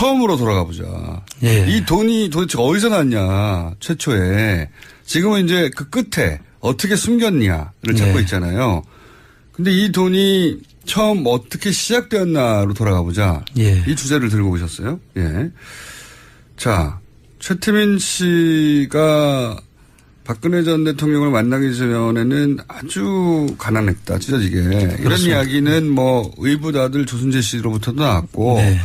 처음으로 돌아가 보자. 예. 이 돈이 도대체 어디서 났냐, 최초에. 지금은 이제 그 끝에 어떻게 숨겼냐를 찾고 예. 있잖아요. 근데 이 돈이 처음 어떻게 시작되었나로 돌아가 보자. 예. 이 주제를 들고 오셨어요. 예. 자, 최태민 씨가 박근혜 전 대통령을 만나기 전에는 아주 가난했다, 찢어지게. 이런 그렇습니다. 이야기는 뭐 의붓아들 조순재 씨로부터도 나왔고, 네.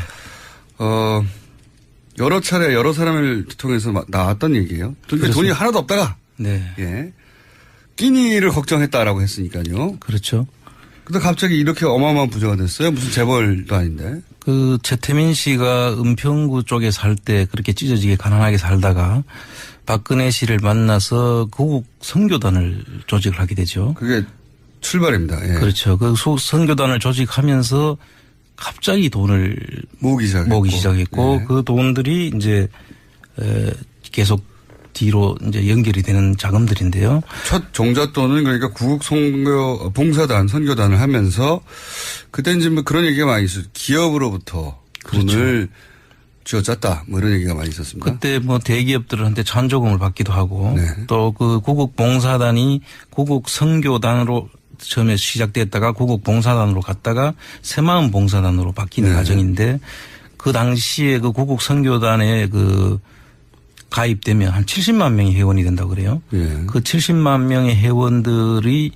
여러 차례 여러 사람을 통해서 나왔던 얘기예요. 근데 돈이 하나도 없다가, 네. 예. 끼니를 걱정했다라고 했으니까요. 그렇죠. 근데 갑자기 이렇게 어마어마한 부자가 됐어요. 무슨 재벌도 아닌데. 그 최태민 씨가 은평구 쪽에 살 때 그렇게 찢어지게 가난하게 살다가 박근혜 씨를 만나서 고국 선교단을 조직을 하게 되죠. 그게 출발입니다. 예. 그렇죠. 그 선교단을 조직하면서 갑자기 돈을 모으기 시작했고 예. 그 돈들이 이제 계속 뒤로 이제 연결이 되는 자금들인데요. 첫 종잣돈은 그러니까 구국 봉사단, 선교단을 하면서 그때 이제 뭐 그런 얘기가 많이 있었어요. 기업으로부터 그렇죠. 돈을 쥐어짰다. 뭐 이런 얘기가 많이 있었습니다. 그때 뭐 대기업들한테 찬조금을 받기도 하고 네. 또 그 구국 봉사단이 구국 선교단으로 처음에 시작됐다가 구국 봉사단으로 갔다가 새마을 봉사단으로 바뀌는 네. 과정인데 그 당시에 그 구국 선교단에 그 가입되면 한 70만 명의 회원이 된다고 그래요. 예. 그 70만 명의 회원들이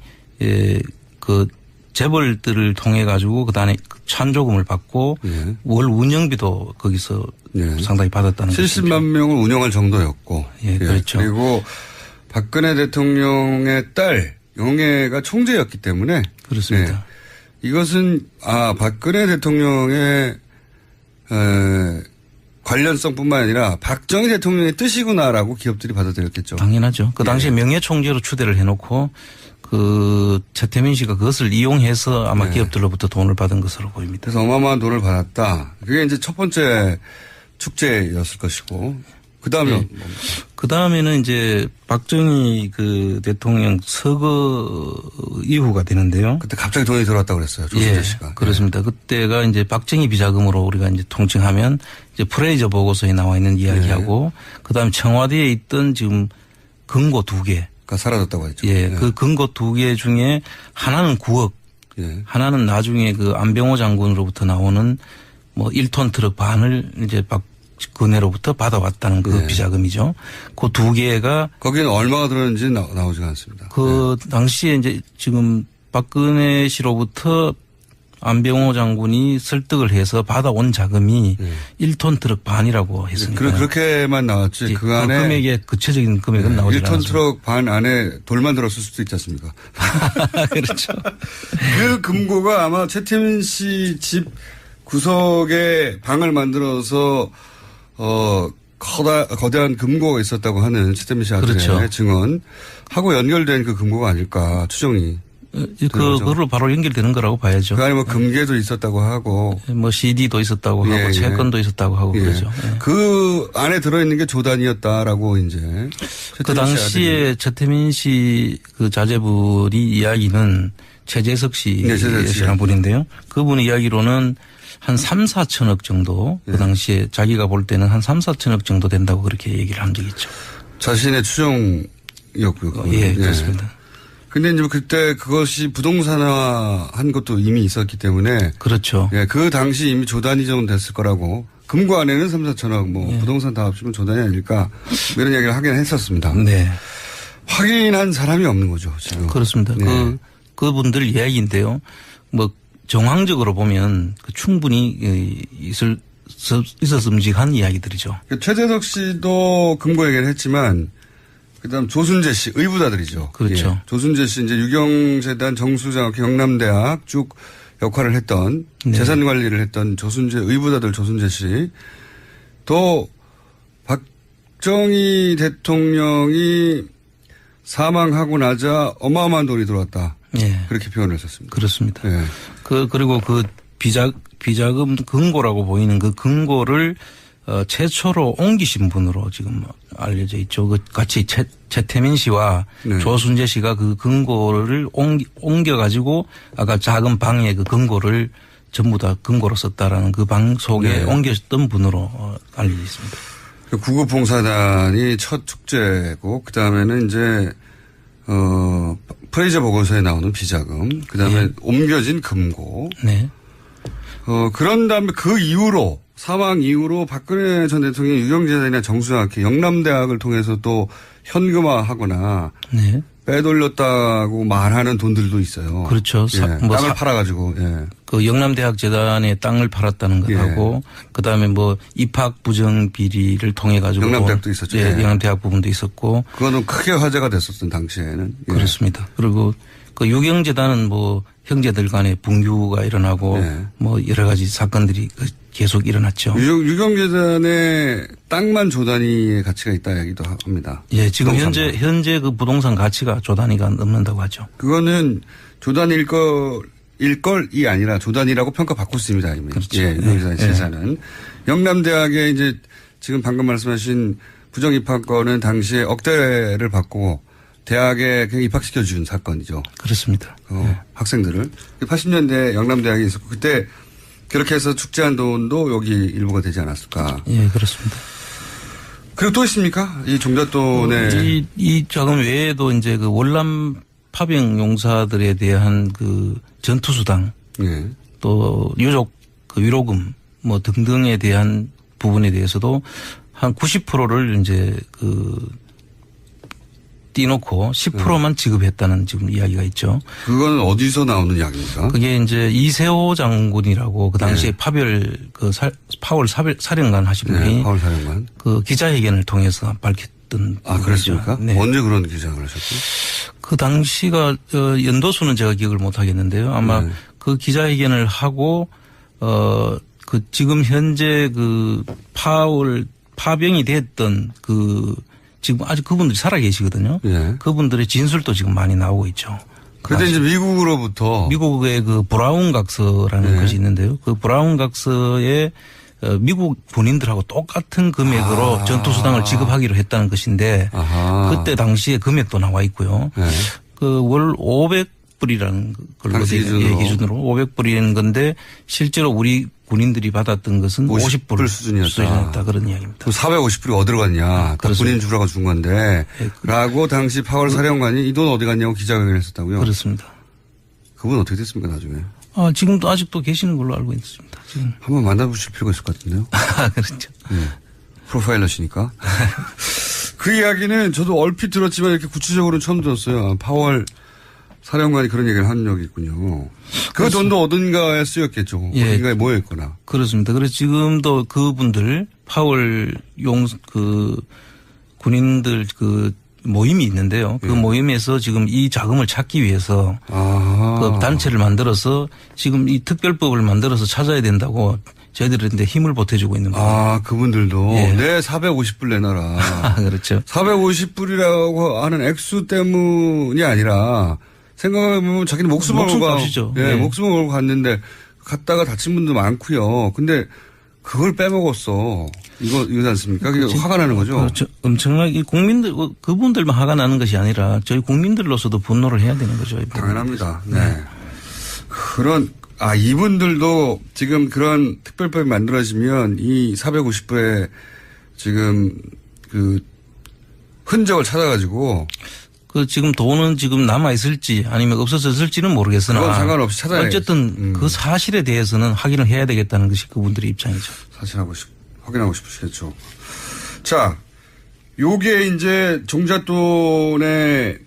그 재벌들을 통해 가지고 그다음에 찬조금을 받고 예. 월 운영비도 거기서 예. 상당히 받았다는 거죠. 70만 명을 운영할 정도였고. 예, 그렇죠. 그리고 박근혜 대통령의 딸 영애가 총재였기 때문에. 그렇습니다. 네. 이것은 박근혜 대통령의 관련성뿐만 아니라 박정희 대통령의 뜻이구나라고 기업들이 받아들였겠죠. 당연하죠. 그 당시에 명예총재로 추대를 해놓고 그 최태민 씨가 그것을 이용해서 아마 네. 기업들로부터 돈을 받은 것으로 보입니다. 그래서 어마어마한 돈을 받았다. 그게 이제 첫 번째 축제였을 것이고. 그 다음에 그 다음에는 이제 박정희 그 대통령 서거 이후가 되는데요. 그때 갑자기 돈이 들어왔다고 그랬어요. 조순재 씨가. 그렇습니다. 그때가 이제 박정희 비자금으로 우리가 이제 통칭하면 이제 프레이저 보고서에 나와 있는 이야기하고 그다음에 청와대에 있던 지금 금고 2개. 가 사라졌다고 했죠. 예. 그 금고 2개 중에 하나는 9억. 예. 하나는 나중에 그 안병호 장군으로부터 나오는 뭐 1톤 트럭 반을 이제 박근혜로부터 받아왔다는 그 비자금이죠. 그 2개가 거기는 얼마가 들었는지 나오지가 않습니다. 그 당시에 이제 지금 박근혜 씨로부터 안병호 장군이 설득을 해서 받아온 자금이 1톤 트럭 반이라고 했으니까. 그렇게만 나왔지. 그 안에. 그 금액의 구체적인 금액은 나오지 않았습니다. 1톤 트럭 반 안에 돌만 들었을 수도 있지 않습니까? 그렇죠. 그 금고가 아마 최태민 씨 집 구석에 방을 만들어서 거대한 금고가 있었다고 하는 최태민 씨 아들의 그렇죠. 증언하고 연결된 그 금고가 아닐까 추정이. 그걸로 바로 연결되는 거라고 봐야죠. 그 안에 뭐 금괴도 있었다고 하고. 뭐 CD도 있었다고 하고 예. 채권도 있었다고 하고 그러죠. 예. 그 안에 들어있는 게 조단이었다라고 이제. 그 당시에 최태민 씨 그 자제분이 이야기는 최재석 씨라는 분인데요. 그분 이야기로는 한 3, 4천억 정도 그 당시에 자기가 볼 때는 한 3, 4천억 정도 된다고 그렇게 얘기를 한 적이 있죠. 자신의 추정이었고요. 예, 그렇습니다. 근데 이제 그때 그것이 부동산화한 것도 이미 있었기 때문에. 그렇죠. 예, 그 당시 이미 조단이 정도 됐을 거라고. 금고 안에는 3, 4천억 뭐 부동산 다 합치면 조단이 아닐까 이런 이야기를 하긴 했었습니다. 네. 확인한 사람이 없는 거죠, 지금. 그렇습니다. 네. 그분들 이야기인데요. 뭐 정황적으로 보면 충분히 있었음직한 이야기들이죠. 최재석 씨도 금고 얘기를 했지만 그다음 조순재 씨 의붓아들이죠. 그렇죠. 예. 조순재 씨 이제 유경재단 정수장 경남대학 쭉 역할을 했던 재산 관리를 했던 조순재 의붓아들 조순재 씨 또 박정희 대통령이 사망하고 나자 어마어마한 돈이 들어왔다. 예. 그렇게 표현을 했었습니다. 그렇습니다. 예. 그리고 그 비자금 금고라고 보이는 그 금고를 최초로 옮기신 분으로 지금 알려져 있죠. 그 같이 최태민 씨와 조순재 씨가 그 금고를 옮겨가지고 아까 작은 방에 그 금고를 전부 다 금고로 썼다라는 그 방 속에 네. 옮겼던 분으로 알려져 있습니다. 구급봉사단이 첫 축제고 그다음에는 이제 프레이저 보고서에 나오는 비자금, 그다음에 네. 옮겨진 금고. 네. 그런 다음에 그 이후로 사망 이후로 박근혜 전 대통령이 유경재단이나 정수학회, 영남대학을 통해서 또 현금화하거나 네. 빼돌렸다고 말하는 돈들도 있어요. 그렇죠. 예. 땅을 팔아가지고. 예. 그 영남대학 재단에 땅을 팔았다는 것하고 그다음에 뭐 입학 부정 비리를 통해 가지고 영남대학도 있었죠. 예, 예. 영남대학 부분도 있었고 그거는 크게 화제가 됐었던 당시에는. 예. 그렇습니다. 그리고 그 유경재단은 뭐 형제들 간에 분규가 일어나고 예. 뭐 여러 가지 사건들이 계속 일어났죠. 유경재단의 땅만 조 단위의 가치가 있다 이야기도 합니다. 예, 지금 부동산만. 현재 그 부동산 가치가 조 단위가 넘는다고 하죠. 그거는 조 단위일 걸이 아니라 조 단위라고 평가받고 있습니다. 이미. 그렇죠. 예, 유경재단 재산은. 영남대학에 이제 지금 방금 말씀하신 부정 입학권은 당시에 억대를 받고 대학에 그냥 입학시켜 준 사건이죠. 그렇습니다. 학생들을. 80년대 영남대학에 있었고 그때 그렇게 해서 축제한 돈도 여기 일부가 되지 않았을까. 예, 그렇습니다. 그리고 또 있습니까? 이 종잣돈에. 이 자금 외에도 이제 그 월남 파병 용사들에 대한 그 전투수당 예. 또 유족 그 위로금 뭐 등등에 대한 부분에 대해서도 한 90%를 이제 띄놓고 10%만 지급했다는 지금 이야기가 있죠. 그건 어디서 나오는 이야기입니까? 그게 이제 이세호 장군이라고 그 당시에 파월 사령관 하신 분이 네, 파월 사령관. 그 기자회견을 통해서 밝혔던. 아, 그렇습니까? 네. 언제 그런 기장을 하셨죠? 그 당시가 연도수는 제가 기억을 못 하겠는데요. 아마 네. 그 기자회견을 하고 그 지금 현재 그 파병이 됐던 지금 아직 그분들이 살아 계시거든요. 예. 그분들의 진술도 지금 많이 나오고 있죠. 그런데 이제 미국으로부터. 미국의 그 브라운 각서라는 네. 것이 있는데요. 그 브라운 각서에 미국 군인들하고 똑같은 금액으로 전투수당을 지급하기로 했다는 것인데 아하. 그때 당시에 금액도 나와 있고요. 네. 그 월 500불이라는 걸로 당시 기준으로 500불이라는 건데 실제로 우리 군인들이 받았던 것은 50불 수준이었다 그런 이야기입니다. 450불이 어디로 갔냐. 다 그렇습니다. 군인 주라고 준 건데. 라고 당시 파월 사령관이 이 돈 어디 갔냐고 기자회견을 했었다고요. 그렇습니다. 그분 어떻게 됐습니까 나중에. 지금도 아직도 계시는 걸로 알고 있습니다. 지금. 한번 만나보실 필요가 있을 것 같은데요. 그렇죠. 프로파일러시니까. 그 이야기는 저도 얼핏 들었지만 이렇게 구체적으로는 처음 들었어요. 파월 사령관이 그런 얘기를 한 적이 있군요. 그 돈도 어딘가에 쓰였겠죠. 예. 어딘가에 모여있거나. 그렇습니다. 그래서 지금도 그분들 파월 군인들 모임이 있는데요. 그 모임에서 지금 이 자금을 찾기 위해서 그 단체를 만들어서 지금 이 특별법을 만들어서 찾아야 된다고 저희들한테 힘을 보태주고 있는 겁니다. 그분들도 예. 내 450불 내놔라. 그렇죠. 450불이라고 하는 액수 때문이 아니라 생각해보면 자기는 목숨을 목숨값이죠. 예, 네. 목숨을 걸고 갔는데 갔다가 다친 분도 많고요. 근데 그걸 빼먹었어. 이거지 않습니까? 그게 화가 나는 거죠. 그렇죠. 엄청나게 국민들 그분들만 화가 나는 것이 아니라 저희 국민들로서도 분노를 해야 되는 거죠. 당연합니다. 네. 이분들도 지금 그런 특별법이 만들어지면 이 450불에 지금 그 흔적을 찾아가지고 지금 돈은 지금 남아있을지 아니면 없어졌을지는 모르겠으나. 그건 상관없이 찾아야겠죠. 어쨌든 그 사실에 대해서는 확인을 해야 되겠다는 것이 그분들의 입장이죠. 확인하고 싶으시겠죠. 자, 요게 이제 종잣돈의,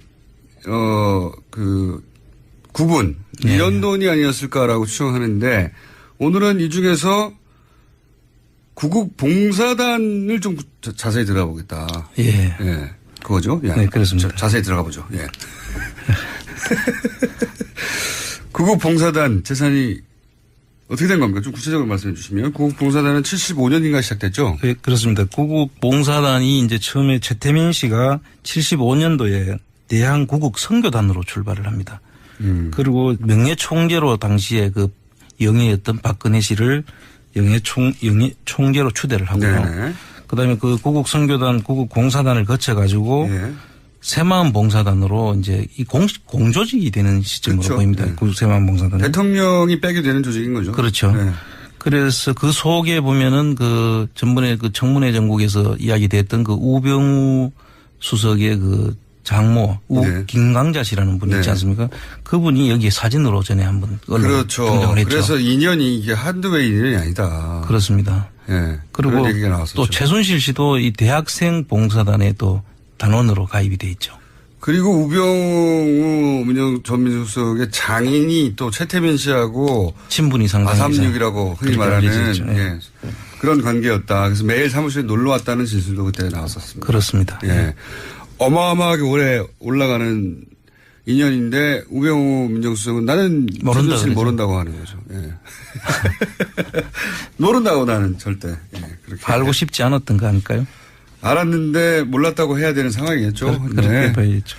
구분. 네. 이런 돈이 아니었을까라고 추정하는데 오늘은 이 중에서 구국 봉사단을 좀 자세히 들어보겠다. 예. 예. 그거죠? 예. 네, 그렇습니다. 자세히 들어가 보죠. 예. 구국 봉사단 재산이 어떻게 된 겁니까? 좀 구체적으로 말씀해 주시면. 구국 봉사단은 75년인가 시작됐죠? 네, 그렇습니다. 구국 봉사단이 이제 처음에 최태민 씨가 75년도에 대한구국 선교단으로 출발을 합니다. 그리고 명예총재로 당시에 그 영예였던 박근혜 씨를 총재로 추대를 하고요. 네네. 그다음에 그 구국 선교단, 구국 봉사단을 거쳐 가지고 예. 새마음 봉사단으로 이제 이 공조직이 되는 시점으로 그렇죠. 보입니다. 네. 그 새마음 봉사단. 대통령이 빼게 되는 조직인 거죠. 그렇죠. 네. 그래서 그 속에 보면은 그 전번에 그 청문회 전국에서 이야기됐던 그 우병우 수석의 그 장모 네. 김강자 씨라는 분이 있지 네. 않습니까? 그분이 여기에 사진으로 전에 한번 그렇죠. 등장을 했죠. 그래서 인연이 이게 한두 배 인연이 아니다. 그렇습니다. 예. 그리고 그런 얘기가 나왔었죠. 또 최순실 씨도 이 대학생 봉사단에 또 단원으로 가입이 돼 있죠. 그리고 우병우 전 민주수석의 장인이 또 최태민 씨하고 친분이 상당히 436이라고 흔히 그렇게 말하는 알려져 있죠. 예. 그런 관계였다. 그래서 매일 사무실에 놀러 왔다는 진술도 그때 나왔었습니다. 그렇습니다. 예. 어마어마하게 오래 올라가는 인연인데 우병우 민정수석은 나는 모른다 최순실 모른다고 하는 거죠. 예. 모른다고 나는 절대. 예. 그렇게 알고 싶지 않았던 거 아닐까요? 알았는데 몰랐다고 해야 되는 상황이겠죠. 그렇게 네. 봐야죠.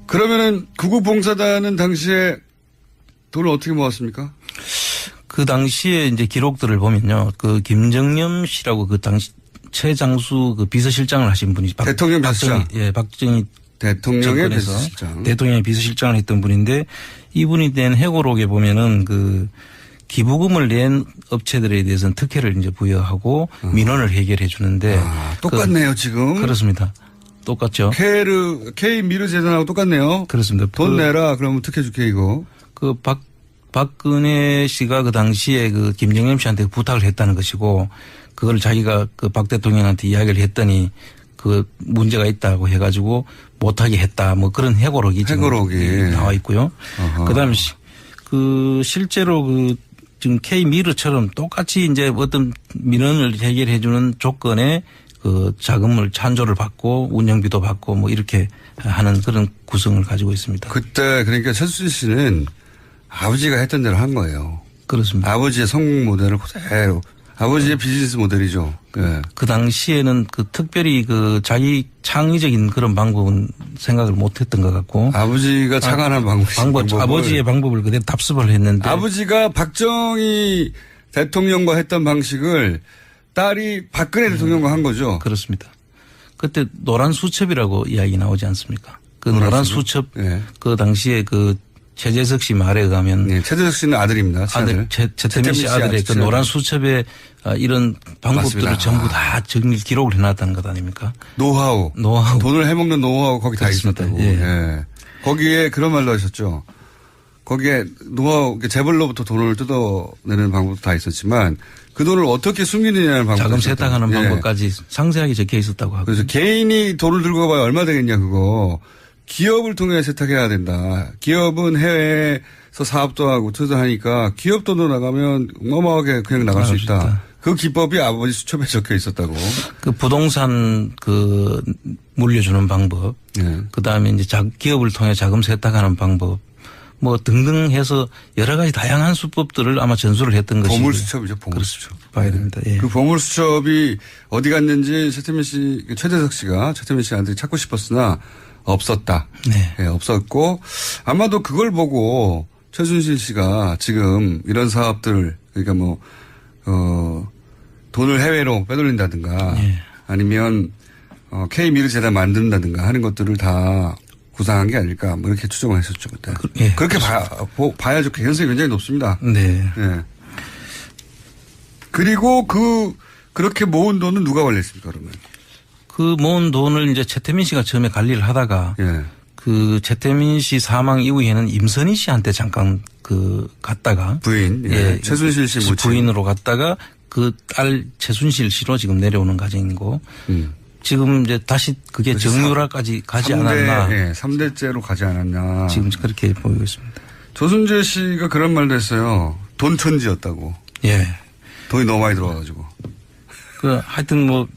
그러면은 구급봉사단은 당시에 돈을 어떻게 모았습니까? 그 당시에 이제 기록들을 보면요. 그 김정념 씨라고 그 당시 최장수 그 비서실장을 하신 분이 대통령 비서실장. 박정희 대통령의 정권에서 비서실장. 대통령의 비서실장을 했던 분인데 이분이 낸 회고록에 보면은 그 기부금을 낸 업체들에 대해서는 특혜를 이제 부여하고 민원을 해결해 주는데 똑같네요, 지금. 그렇습니다. 똑같죠. K 미르 재단하고 똑같네요. 그렇습니다. 돈 내라 그러면 특혜 줄게 이거. 그 박근혜 씨가 그 당시에 그 김정남 씨한테 부탁을 했다는 것이고 그걸 자기가 그 박 대통령한테 이야기를 했더니 그 문제가 있다고 해가지고 못하게 했다 뭐 그런 회고록이 지금 나와 있고요. 그다음에 그 실제로 그 지금 K 미르처럼 똑같이 이제 어떤 민원을 해결해 주는 조건에 그 자금을 찬조를 받고 운영비도 받고 뭐 이렇게 하는 그런 구성을 가지고 있습니다. 그때 그러니까 최순실 씨는 아버지가 했던 대로 한 거예요. 그렇습니다. 아버지의 성공 모델을 그대로. 아버지의 비즈니스 모델이죠. 네. 그 당시에는 그 특별히 그 자기 창의적인 그런 방법은 생각을 못 했던 것 같고. 아버지가 착안한 방법을. 아버지의 방법을 그대로 답습을 했는데. 아버지가 박정희 대통령과 했던 방식을 딸이 박근혜 대통령과 한 거죠. 그렇습니다. 그때 노란 수첩이라고 이야기 나오지 않습니까? 그 노란 수첩 네. 그 당시에 그 최재석 씨 말에 의하면 네, 최재석 씨는 아들입니다. 최태민 씨 아들의 그 노란 수첩에 이런 방법들을 맞습니다. 전부 다 정밀 기록을 해놨다는 것 아닙니까? 노하우. 돈을 해먹는 노하우 거기 다 있었다고. 예. 예. 거기에 그런 말도 하셨죠. 거기에 노하우, 재벌로부터 돈을 뜯어내는 방법도 다 있었지만 그 돈을 어떻게 숨기느냐는 방법. 자금 세탁하는 방법까지 상세하게 적혀 있었다고 하고. 그래서 개인이 돈을 들고 가봐야 얼마 되겠냐 그거. 기업을 통해 세탁해야 된다. 기업은 해외에서 사업도 하고 투자하니까 기업 돈으로 나가면 어마어마하게 그냥 나갈 수 있다. 그 기법이 아버지 수첩에 적혀 있었다고. 그 부동산 그 물려주는 방법. 네. 그 다음에 이제 기업을 통해 자금 세탁하는 방법. 뭐 등등 해서 여러 가지 다양한 수법들을 아마 전수를 했던 것이. 보물수첩이죠. 보물수첩. 봐야 됩니다. 예. 그 보물수첩이 어디 갔는지 최재석 씨가 최태민 씨한테 찾고 싶었으나 없었다. 네. 예, 없었고 아마도 그걸 보고 최순실 씨가 지금 이런 사업들 그러니까 돈을 해외로 빼돌린다든가 네. 아니면 K 미르 재단 만든다든가 하는 것들을 다 구상한 게 아닐까 뭐 이렇게 추정을 했었죠 그때. 예. 그렇게 봐야죠. 가능성이 굉장히 높습니다. 네. 예. 그리고 그렇게 모은 돈은 누가 관리했습니까 그러면? 그 모은 돈을 이제 최태민 씨가 처음에 관리를 하다가 예. 그 최태민 씨 사망 이후에는 임선희 씨한테 잠깐 그 갔다가 부인 예. 최순실 씨 모친 부인으로 갔다가 그 딸 최순실 씨로 지금 내려오는 과정이고 지금 이제 다시 그게 정유라까지 가지 3대, 않았나. 예, 3대째로 가지 않았나. 지금 그렇게 보이고 있습니다. 조순재 씨가 그런 말도 했어요. 돈천지였다고. 예. 돈이 너무 많이 들어와가지고. 그 하여튼 뭐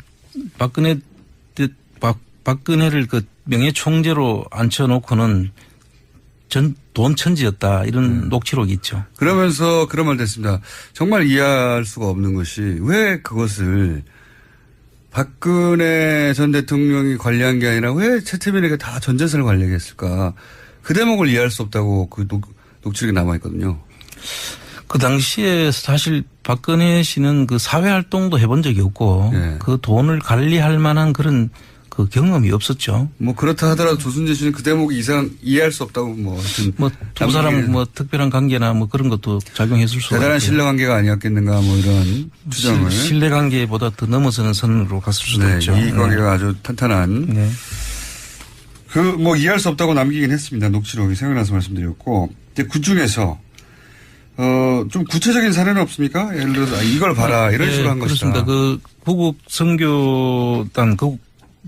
박근혜를 그 명예총재로 앉혀놓고는 돈 천지였다 이런 녹취록이 있죠. 그러면서 그런 말도 했습니다. 정말 이해할 수가 없는 것이 왜 그것을 박근혜 전 대통령이 관리한 게 아니라 왜 최태민에게 다 전 재산을 관리하게 했을까. 그 대목을 이해할 수 없다고 그 녹취록이 남아있거든요. 그 당시에 사실 박근혜 씨는 그 사회활동도 해본 적이 없고 네. 그 돈을 관리할 만한 그런 그 그 경험이 없었죠. 뭐 그렇다 하더라도 조순재 씨는 그 대목 이상 이해할 수 없다고 뭐 하여튼 뭐 두 사람 뭐 특별한 관계나 뭐 그런 것도 작용했을 수가 대단한 있고요. 신뢰 관계가 아니었겠는가 뭐 이런 추정을. 신뢰 관계보다 더 넘어서는 선으로 갔을 수도 네, 있죠. 이 관계가 아주 탄탄한. 네. 그 뭐 이해할 수 없다고 남기긴 했습니다. 녹취록이 생각나서 말씀드렸고. 근데 그 중에서 좀 구체적인 사례는 없습니까? 예를 들어서 이걸 봐라 이런 식으로 한 것이다. 그렇습니다. 그 구국 선교단 그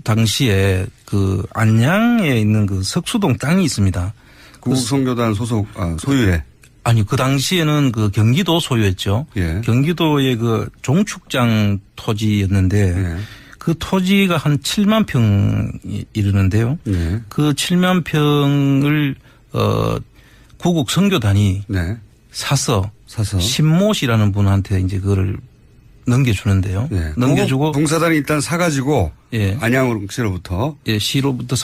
당시에 그 안양에 있는 그 석수동 땅이 있습니다. 구국선교단 소속 소유의. 아니 그 당시에는 그 경기도 소유였죠. 예. 경기도의 그 종축장 토지였는데 예. 그 토지가 한 7만 평이 이르는데요. 예. 그 7만 평을 구국 선교단이 네. 사서 사서. 신모 씨라는 분한테 이제 그거를 넘겨주는데요. 예. 넘겨주고 봉사단이 일단 사가지고 예. 안양시로부터 예, 시로부터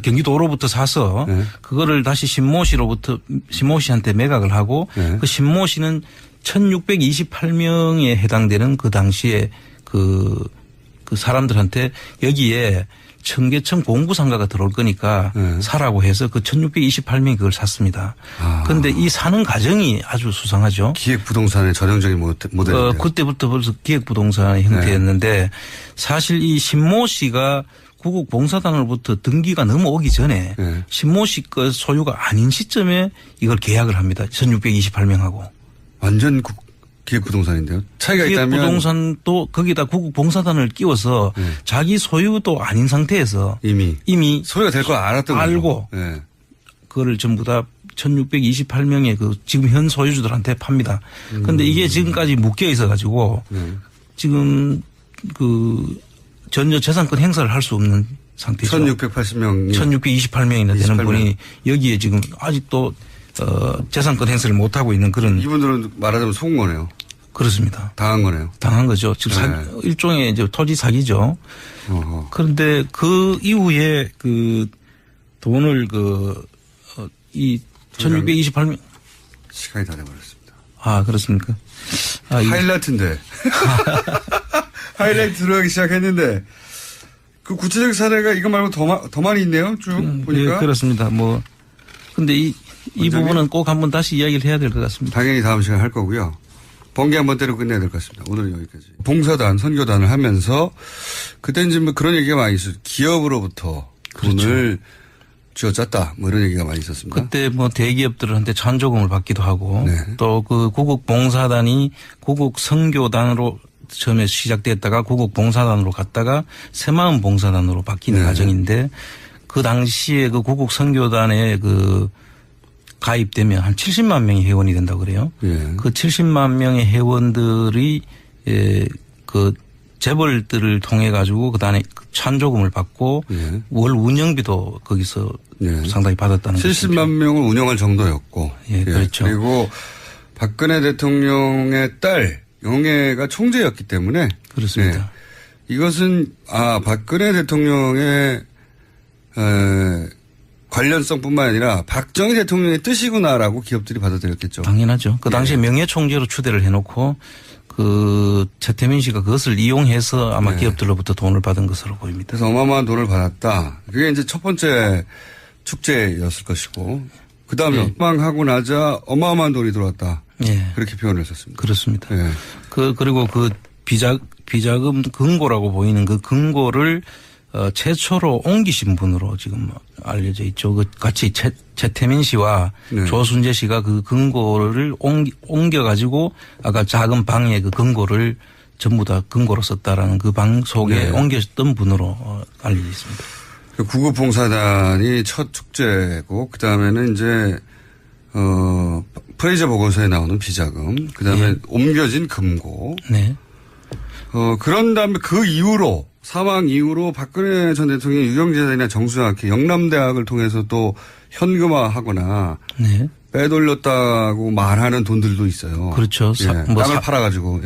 경기도로부터 사서 예. 그거를 다시 신모 씨한테 매각을 하고 예. 그 신모 씨는 1628명에 해당되는 그 당시에 그 사람들한테 여기에 청계천 공구상가가 들어올 거니까 사라고 해서 그 1628명이 그걸 샀습니다. 그런데 이 사는 과정이 아주 수상하죠. 기획부동산의 전형적인 모델이에요. 그때부터 벌써 기획부동산의 형태였는데 사실 이 신모 씨가 구국봉사단으로부터 등기가 넘어오기 전에 신모 씨 거 소유가 아닌 시점에 이걸 계약을 합니다. 1628명하고. 완전 기획부동산인데요. 차이가 있다면. 기획부동산도 거기다 구국봉사단을 끼워서 자기 소유도 아닌 상태에서 이미 소유가 될 걸 알았던 거죠. 알고 네. 그거를 전부 다 1628명의 그 지금 현 소유주들한테 팝니다. 그런데 이게 지금까지 묶여 있어 가지고 지금 그 전혀 재산권 행사를 할 수 없는 상태죠. 1680명. 1628명이나 되는 분이 여기에 지금 아직도 재산권 행사를 못 하고 있는 그런. 이분들은 말하자면 속은 거네요. 그렇습니다. 당한 거네요. 당한 거죠. 지금 일종의 이제 토지 사기죠. 그런데 그 이후에 그 돈을 이 1628명. 시간이 다 돼버렸습니다. 아, 그렇습니까? 하이라이트인데. 하이라이트 들어가기 시작했는데 그 구체적 사례가 이거 말고 더 많이 있네요. 쭉 보니까. 네, 그렇습니다. 뭐 근데 이 부분은 꼭 한번 다시 이야기를 해야 될 것 같습니다. 당연히 다음 시간에 할 거고요. 번개 한번 때려 끝내야 될 것 같습니다. 오늘은 여기까지. 봉사단, 선교단을 하면서 그때 이제 뭐 그런 얘기가 많이 있었어요. 기업으로부터 돈을 쥐어짰다. 뭐 이런 얘기가 많이 있었습니다. 그때 뭐 대기업들한테 찬조금을 받기도 하고 또 그 구국봉사단이 구국선교단으로 처음에 시작됐다가 구국봉사단으로 갔다가 새마음 봉사단으로 바뀌는 과정인데 그 당시에 그 구국선교단에 그 가입되면 한 70만 명이 회원이 된다고 그래요. 그 70만 명의 회원들이 그 재벌들을 통해 가지고 그다음에 찬조금을 받고 월 운영비도 거기서 상당히 받았다는 거죠. 70만 명을 운영할 정도였고. 그렇죠. 그리고 박근혜 대통령의 딸 영애가 총재였기 때문에 그렇습니다. 이것은 박근혜 대통령의 관련성뿐만 아니라 박정희 대통령의 뜻이구나라고 기업들이 받아들였겠죠. 당연하죠. 그 당시에 명예총재로 추대를 해놓고 그 최태민 씨가 그것을 이용해서 아마 기업들로부터 돈을 받은 것으로 보입니다. 그래서 어마어마한 돈을 받았다. 그게 이제 첫 번째 축제였을 것이고 그 다음에 협방하고 나자 어마어마한 돈이 들어왔다. 그렇게 표현을 했었습니다. 그렇습니다. 그리고 그 비자금 금고라고 보이는 그 금고를 최초로 옮기신 분으로 지금 알려져 있죠. 그 같이 최태민 씨와 조순재 씨가 그 금고를 옮겨가지고 아까 작은 방에 그 금고를 전부 다 금고로 썼다라는 그 방 속에 옮겼던 분으로 알려져 있습니다. 구급봉사단이 첫 축제고 그 다음에는 이제 프레이저 보고서에 나오는 비자금, 그 다음에 옮겨진 금고. 그런 다음에 그 이후로 사망 이후로 박근혜 전 대통령이 유경재단이나 정수영학회 영남대학을 통해서 또 현금화하거나 빼돌렸다고 말하는 돈들도 있어요. 그렇죠. 땅을 팔아가지고.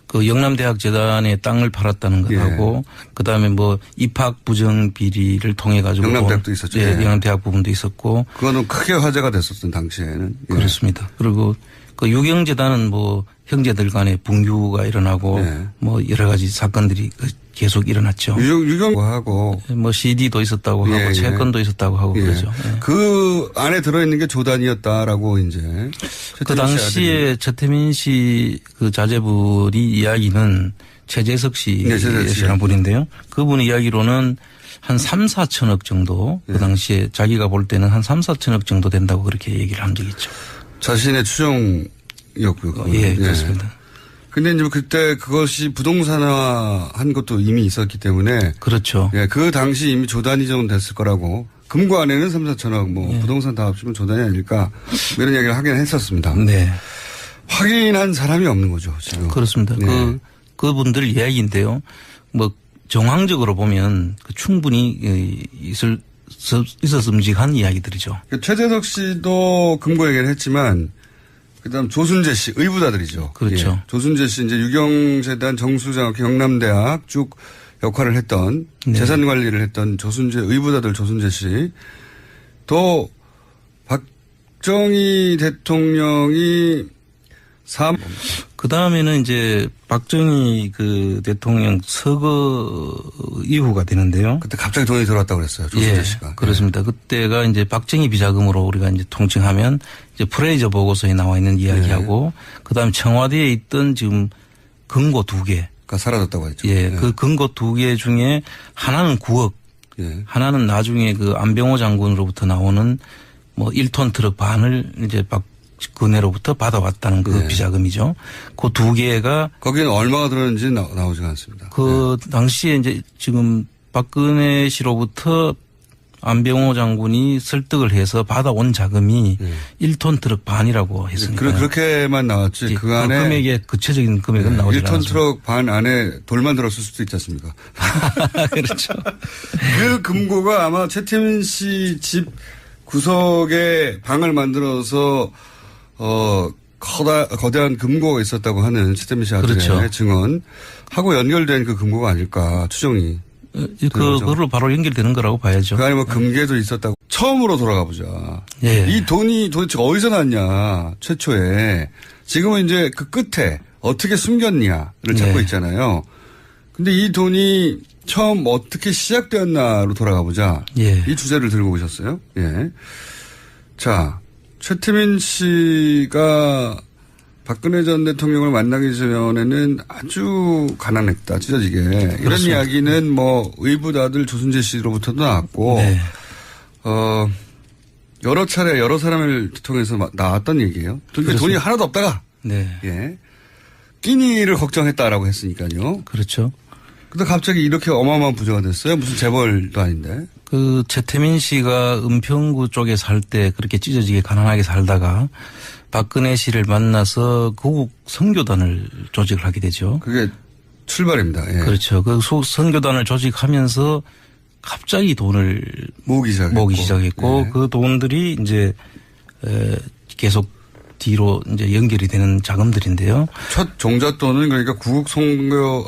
그 영남대학 재단에 땅을 팔았다는 것하고 그다음에 뭐 입학 부정 비리를 통해 가지고 영남대학도 있었죠. 영남대학 부분도 있었고 그거는 크게 화제가 됐었던 당시에는. 그렇습니다. 그리고 그 유경재단은 뭐 형제들 간에 분규가 일어나고 뭐 여러 가지 사건들이 계속 일어났죠. 유경하고 뭐 CD도 있었다고 하고 채권도 있었다고 하고 그러죠. 예. 그 안에 들어있는 게 조단이었다라고 이제 그 당시에 최태민 씨 그 자제분이 이야기는 최재석 씨라는 분인데요. 그분의 이야기로는 한 3, 4천억 정도 그 당시에 자기가 볼 때는 한 3, 4천억 정도 된다고 그렇게 얘기를 한 적이 있죠. 자신의 추정이었고요. 예, 그렇습니다. 근데 이제 그때 그것이 부동산화 한 것도 이미 있었기 때문에. 그렇죠. 예, 그 당시 이미 조단이 좀 됐을 거라고. 금고 안에는 3, 4천억 뭐 부동산 다 합치면 조단이 아닐까 뭐 이런 이야기를 하긴 했었습니다. 네. 확인한 사람이 없는 거죠, 지금. 그렇습니다. 네. 그분들 이야기인데요. 뭐 정황적으로 보면 충분히 있었음직한 이야기들이죠. 최재석 씨도 금고 얘기를 했지만 그다음 조순재 씨 의부자들이죠. 그렇죠. 예. 조순재 씨 이제 유경재단 정수장 경남대학 쭉 역할을 했던 재산 관리를 했던 조순재 의부자들 조순재 씨 또 박정희 대통령이 그 다음에는 이제 박정희 그 대통령 서거 이후가 되는데요. 그때 갑자기 돈이 들어왔다고 그랬어요. 조순재 씨가. 그렇습니다. 그때가 이제 박정희 비자금으로 우리가 이제 통칭하면 이제 프레이저 보고서에 나와 있는 이야기하고 그다음에 청와대에 있던 지금 금고 2개. 사라졌다고 했죠. 예. 그 금고 2개 중에 하나는 9억. 하나는 나중에 그 안병호 장군으로부터 나오는 뭐 1톤 트럭 반을 이제 그네로부터 받아왔다는 그 비자금이죠. 그 2개가 거기는 얼마가 들었는지 나오지가 않습니다. 그 당시에 이제 지금 박근혜 씨로부터 안병호 장군이 설득을 해서 받아온 자금이 1톤 트럭 반이라고 했으니까. 그렇게만 나왔지. 그 안에. 금액의 구체적인 금액은 나오지 않았습니다. 1톤 트럭 반 안에 돌만 들었을 수도 있지 않습니까? 그렇죠. 그 금고가 아마 최태민 씨 집 구석에 방을 만들어서 거대한 금고가 있었다고 하는 최태민 씨 아들의 그렇죠. 증언하고 연결된 그 금고가 아닐까 추정이. 그거로 바로 연결되는 거라고 봐야죠. 그 안에 뭐 금괴도 있었다고. 처음으로 돌아가 보자. 예. 이 돈이 도대체 어디서 났냐 최초에. 지금은 이제 그 끝에 어떻게 숨겼냐를 찾고 있잖아요. 근데 이 돈이 처음 어떻게 시작되었나로 돌아가 보자. 이 주제를 들고 오셨어요. 예. 자, 최태민 씨가 박근혜 전 대통령을 만나기 전에는 아주 가난했다, 찢어지게. 그렇습니다. 이런 이야기는 뭐 의부자들 조순재 씨로부터도 나왔고, 여러 차례 여러 사람을 통해서 나왔던 얘기예요. 그러니까 돈이 하나도 없다가, 예. 끼니를 걱정했다라고 했으니까요. 그렇죠. 근데 갑자기 이렇게 어마어마한 부자가 됐어요? 무슨 재벌도 아닌데. 그 최태민 씨가 은평구 쪽에 살 때 그렇게 찢어지게 가난하게 살다가 박근혜 씨를 만나서 고국 선교단을 조직을 하게 되죠. 그게 출발입니다. 예. 그렇죠. 그 선교단을 조직하면서 갑자기 돈을 모으기 시작했고 그 돈들이 이제 계속 뒤로 이제 연결이 되는 자금들인데요. 첫 종잣돈은 그러니까 구국 선교